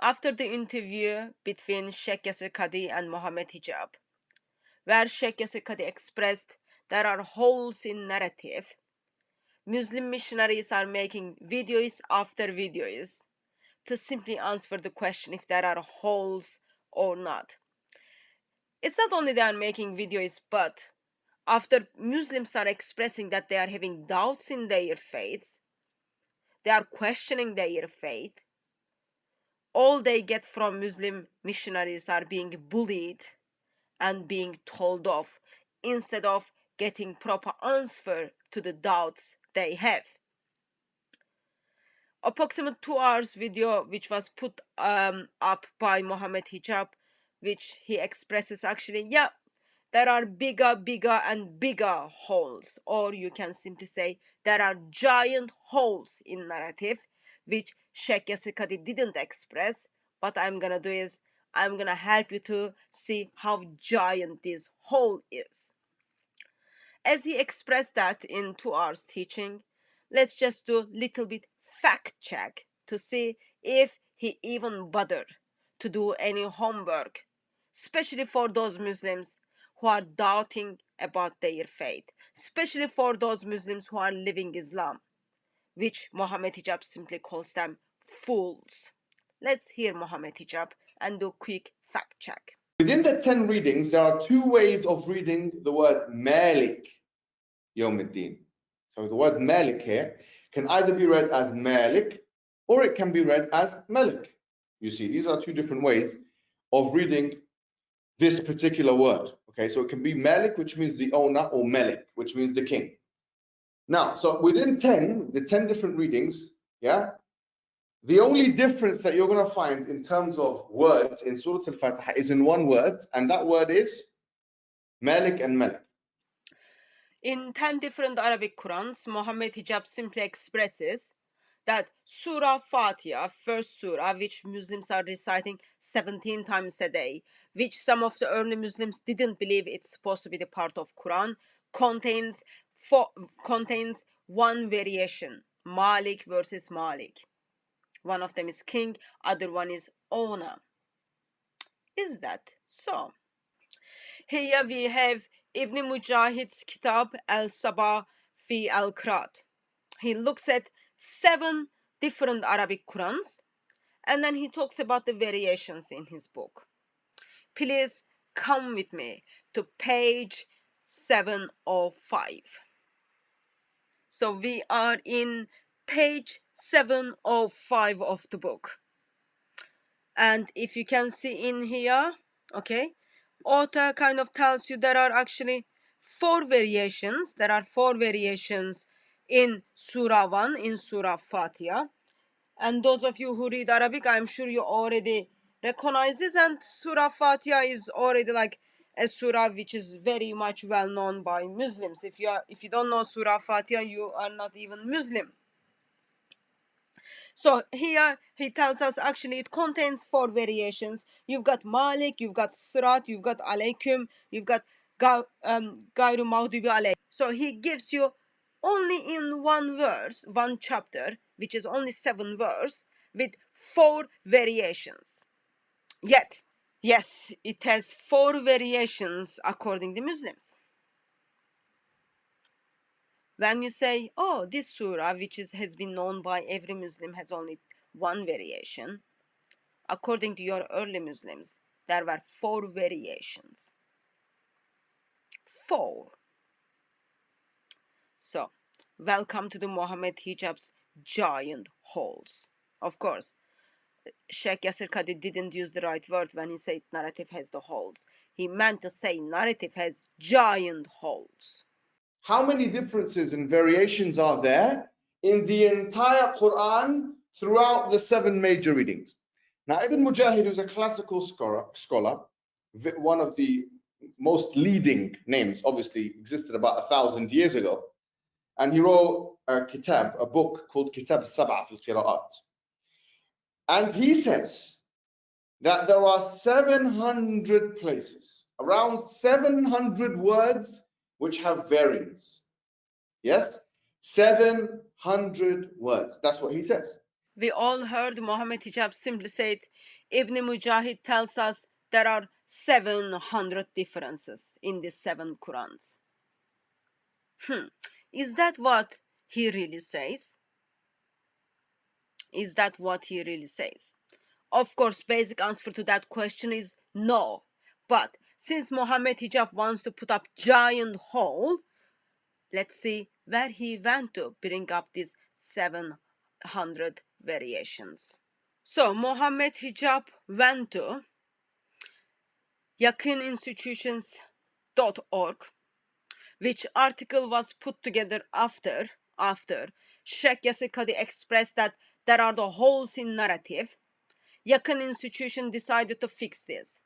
After the interview between Sheikh Yasir Qadhi and Mohammed Hijab, where Sheikh Yasir Qadhi expressed there are holes in narrative, Muslim missionaries are making videos after videos to simply answer the question if there are holes or not. It's not only they are making videos, but after Muslims are expressing that they are having doubts in their faiths, they are questioning their faith, all they get from Muslim missionaries are being bullied and being told off instead of getting proper answer to the doubts they have. Approximate 2 hours video which was put up by Mohammed Hijab, which he expresses actually, yeah, there are bigger and bigger holes, or you can simply say there are giant holes in narrative which Sheikh Yasir Qadhi didn't express. What I'm gonna do is I'm gonna help you to see how giant this hole is. As he expressed that in 2 hours teaching, let's just do a little bit fact check to see if he even bothered to do any homework, especially for those Muslims who are doubting about their faith, especially for those Muslims who are living Islam, which Mohammed Hijab simply calls them fools. Let's hear Mohammed Hijab and do a quick fact check. Within the 10 readings, there are 2 ways of reading the word Malik Yawmuddin. So the word Malik here can either be read as Malik or it can be read as Malik. You see, these are 2 different ways of reading this particular word. Okay, so it can be Malik, which means the owner, or Malik, which means the king. Now, so within the 10 different readings, yeah, the only difference that you're going to find in terms of words in Surah Al-Fatiha is in one word, and that word is Malik and Malik. In 10 different Arabic Qurans, Mohammed Hijab simply expresses that Surah Fatiha, first surah, which Muslims are reciting 17 times a day, which some of the early Muslims didn't believe it's supposed to be the part of Quran, contains one variation, Malik versus Malik. One of them is king, other one is owner. Is that so? Here we have Ibn Mujahid's Kitab al-Sabah fi al-Qiraat. He looks at 7 different Arabic Qurans and then he talks about the variations in his book. Please come with me to page 705. So we are in page 705 of the book. And if you can see in here, okay, author kind of tells you there are actually 4 variations. There are 4 variations in Surah 1, in Surah Fatiha. And those of you who read Arabic, I'm sure you already recognize this. And Surah Fatiha is already like a surah which is very much well known by Muslims. If you don't know Surah Fatiha, you are not even Muslim. So here he tells us actually it contains 4 variations. You've got Malik, you've got Sirat, you've got Alaykum, you've got Gairu Maghdubi Alayh. So he gives you only in one verse, one chapter, which is only 7 verse, with 4 variations. Yet, yes, it has 4 variations according to Muslims. When you say, oh, this surah, which has been known by every Muslim, has only 1 variation, according to your early Muslims, there were 4 variations. 4. So, welcome to the Mohammed Hijab's giant holes. Of course, Sheikh Yasir Qadhi didn't use the right word when he said narrative has the holes. He meant to say narrative has giant holes. How many differences and variations are there in the entire Quran throughout the 7 major readings? Now, Ibn Mujahid, who's a classical scholar, one of the most leading names, obviously existed about 1,000 years ago, and he wrote a book called Kitab Sab'a fil Qira'at. And he says that there are 700 places, around 700 words which have variants. Yes, 700 words. That's what he says. We all heard Mohammed Hijab simply said, Ibn Mujahid tells us there are 700 differences in the 7 Qurans. Is that what he really says? Is that what he really says? Of course, basic answer to that question is no. But since Mohammed Hijab wants to put up giant hole, let's see where he went to bring up these 700 variations. So Mohammed Hijab went to yakininstitutions.org, which article was put together after Sheikh Yasir Qadi expressed that there are the holes in narrative. Yakın institution decided to fix this.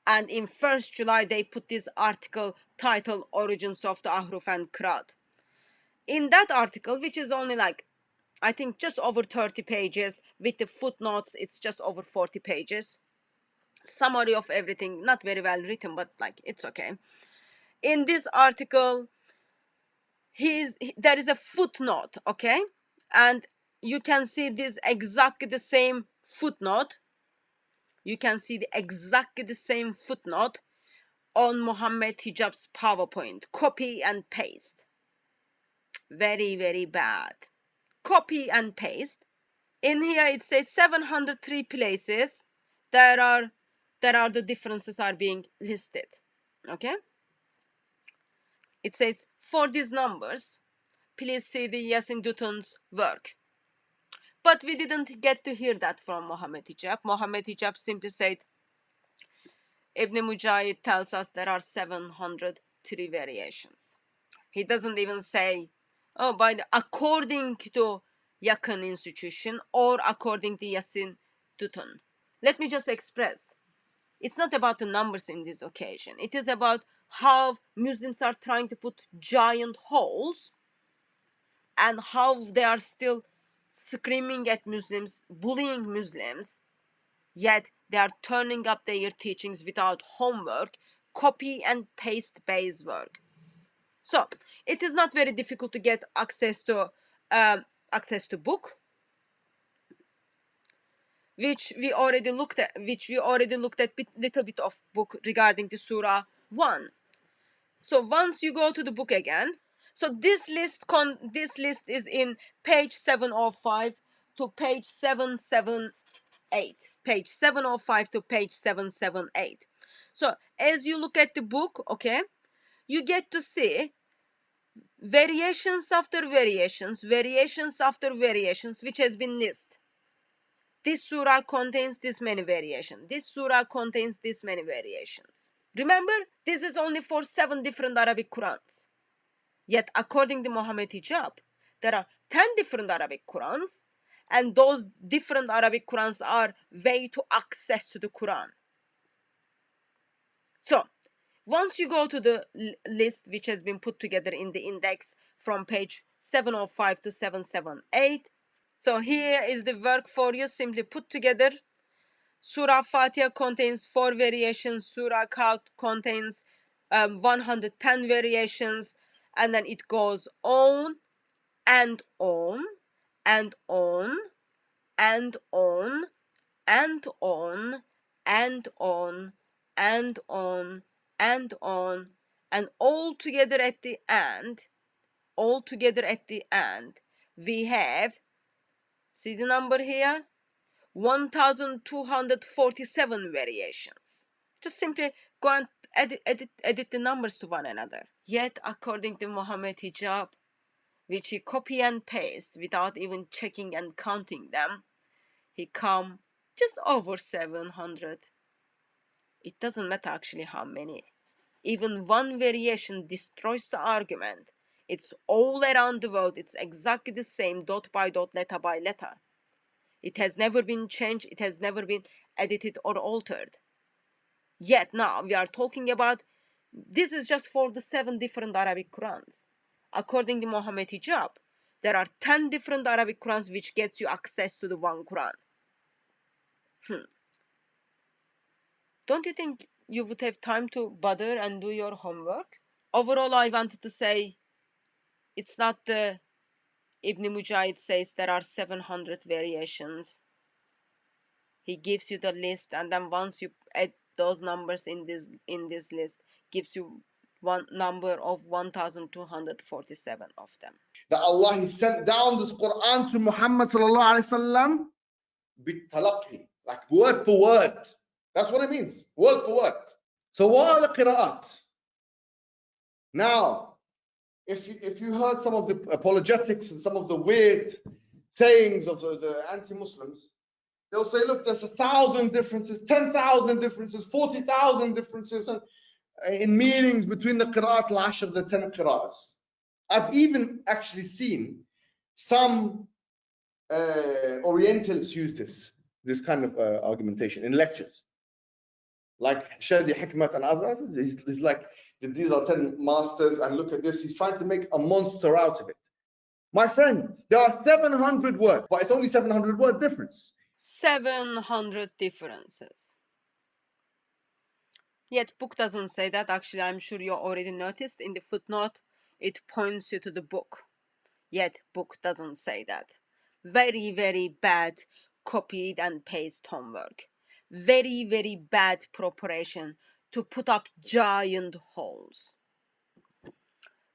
And in 1st July, they put this article titled Origins of the Ahruf and Qiraat. In that article, which is only like, I think just over 30 pages, with the footnotes, it's just over 40 pages. Summary of everything, not very well written, but like, it's okay. In this article, there is a footnote, okay? And you can see this exactly the same footnote. You can see exactly the same footnote on Mohammed Hijab's PowerPoint. Copy and paste. Very, very bad. Copy and paste. In here it says 703 places there are the differences are being listed. Okay? It says for these numbers, please see the Yasin Dutun's work. But we didn't get to hear that from Mohammed Hijab. Mohammed Hijab simply said, Ibn Mujahid tells us there are 703 variations. He doesn't even say, oh, according to Yakın institution or according to Yasin Dutun. Let me just express. It's not about the numbers in this occasion. It is about how Muslims are trying to put giant holes and how they are still screaming at Muslims, bullying Muslims, yet they are turning up their teachings without homework, copy and paste based work. So it is not very difficult to get access to book, which we already looked at. Little bit of book regarding the Surah 1. So once you go to the book again, so this list is in page 705 to page 778. Page 705 to page 778. So as you look at the book, okay, you get to see variations after variations, which has been listed. This surah contains this many variations. This surah contains this many variations. Remember, this is only for 7 different Arabic Qurans. Yet, according to Mohammed Hijab, there are 10 different Arabic Qurans, and those different Arabic Qurans are way to access to the Quran. So, once you go to the list which has been put together in the index from page 705 to 778, so here is the work for you, simply put together. Surah Fatiha contains 4 variations, Surah Kahf contains 110 variations, and then it goes on and on and on and on and on and on and on and on, and all together at the end, we have, see the number here, 1247 variations. Just simply go and edit the numbers to one another. Yet, according to Mohammed Hijab, which he copy and paste without even checking and counting them, he come just over 700. It doesn't matter actually how many. Even one variation destroys the argument. It's all around the world. It's exactly the same, dot by dot, letter by letter. It has never been changed. It has never been edited or altered. Yet now we are talking about, this is just for the 7 different Arabic Qurans. According to Mohammed Hijab, there are 10 different Arabic Qurans which gets you access to the one Quran. Don't you think you would have time to bother and do your homework? Overall, I wanted to say it's not the Ibn Mujahid says there are 700 variations. He gives you the list, and then once you add those numbers in this list, gives you one number of 1247 of them. That Allah He sent down this Quran to Muhammad sallallahu alaihi wasallam bitalaqi, like word for word. That's what it means, word for word. So what are the qira'at? Now, if you heard some of the apologetics and some of the weird sayings of the anti-Muslims, they'll say, look, there's 1,000 differences, 10,000 differences, 40,000 differences in meanings between the qira'at al-ashr, the 10 qira'ats. I've even actually seen some Orientalists use this kind of argumentation in lectures. Like Shadi Hikmat and others, he's like, these are 10 masters, and look at this. He's trying to make a monster out of it. My friend, there are 700 words, but it's only 700 word difference. 700 differences. Yet book doesn't say that. Actually, I'm sure you already noticed in the footnote, it points you to the book. Yet book doesn't say that. Very, very bad copied and paste homework. Very, very bad preparation to put up giant holes.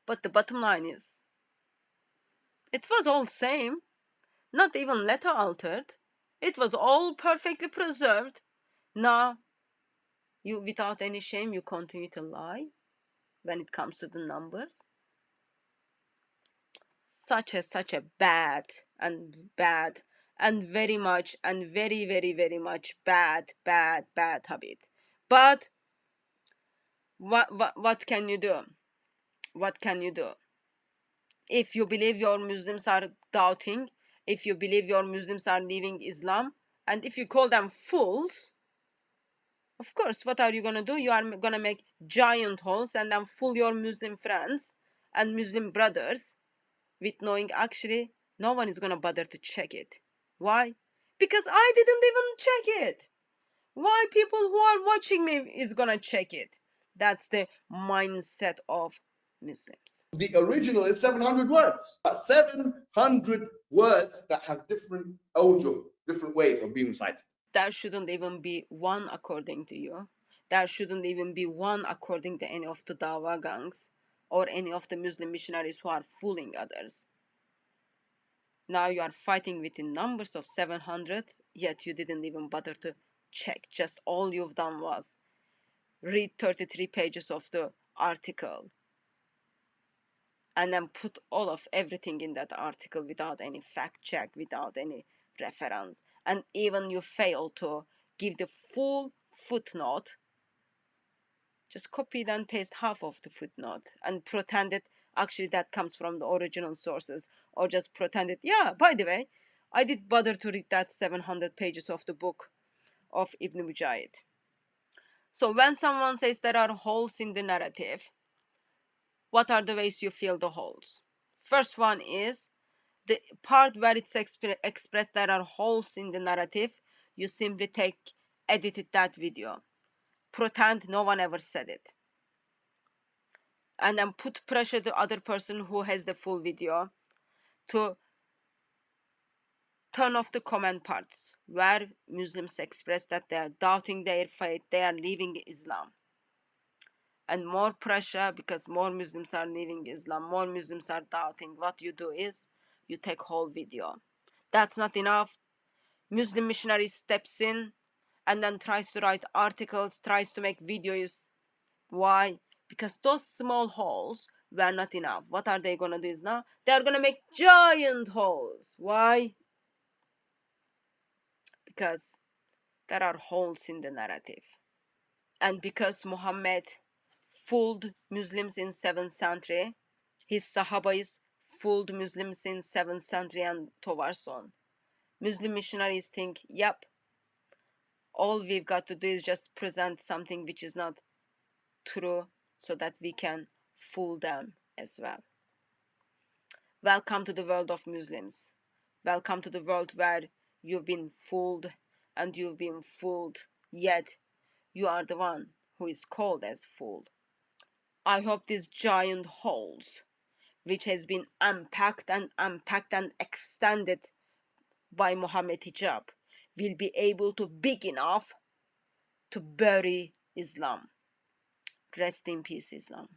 But the bottom line is, it was all same. Not even letter altered. It was all perfectly preserved. Now, you, without any shame, you continue to lie when it comes to the numbers. Such a bad and very much and very, very, very much bad habit. But what can you do? What can you do? If you believe your Muslims are doubting, if you believe your Muslims are leaving Islam, and if you call them fools, of course, what are you gonna do? You are gonna make giant holes and then fool your Muslim friends and Muslim brothers with knowing actually no one is gonna bother to check it. Why? Because I didn't even check it. Why people who are watching me is gonna check it? That's the mindset of Muslims. The original is 700 words, but 700 words that have different awjuh, different ways of being recited. There shouldn't even be one according to you. There shouldn't even be one according to any of the Dawa gangs or any of the Muslim missionaries who are fooling others. Now you are fighting within numbers of 700, yet you didn't even bother to check. Just all you've done was read 33 pages of the article and then put all of everything in that article without any fact check, without any reference. And even you fail to give the full footnote, just copied and paste half of the footnote and pretend it actually that comes from the original sources, or just pretend it, yeah, by the way, I did bother to read that 700 pages of the book of Ibn Mujahid. So when someone says there are holes in the narrative, what are the ways you fill the holes? First one is the part where it's expressed there are holes in the narrative, you simply edited that video. Pretend no one ever said it. And then put pressure to the other person who has the full video to turn off the comment parts where Muslims express that they are doubting their faith, they are leaving Islam. And more pressure because more Muslims are leaving Islam, more Muslims are doubting. What you do is you take whole video. That's not enough. Muslim missionary steps in and then tries to write articles, tries to make videos. Why? Because those small holes were not enough. What are they going to do is now? They are going to make giant holes. Why? Because there are holes in the narrative. And because Muhammad fooled Muslims in 7th century, his Sahabas fooled Muslims in 7th century and towards on. Muslim missionaries think, yep, all we've got to do is just present something which is not true so that we can fool them as well. Welcome to the world of Muslims. Welcome to the world where you've been fooled and you've been fooled, yet you are the one who is called as fool. I hope these giant holes which has been unpacked and extended by Mohammed Hijab, will be able to big enough to bury Islam. Rest in peace, Islam.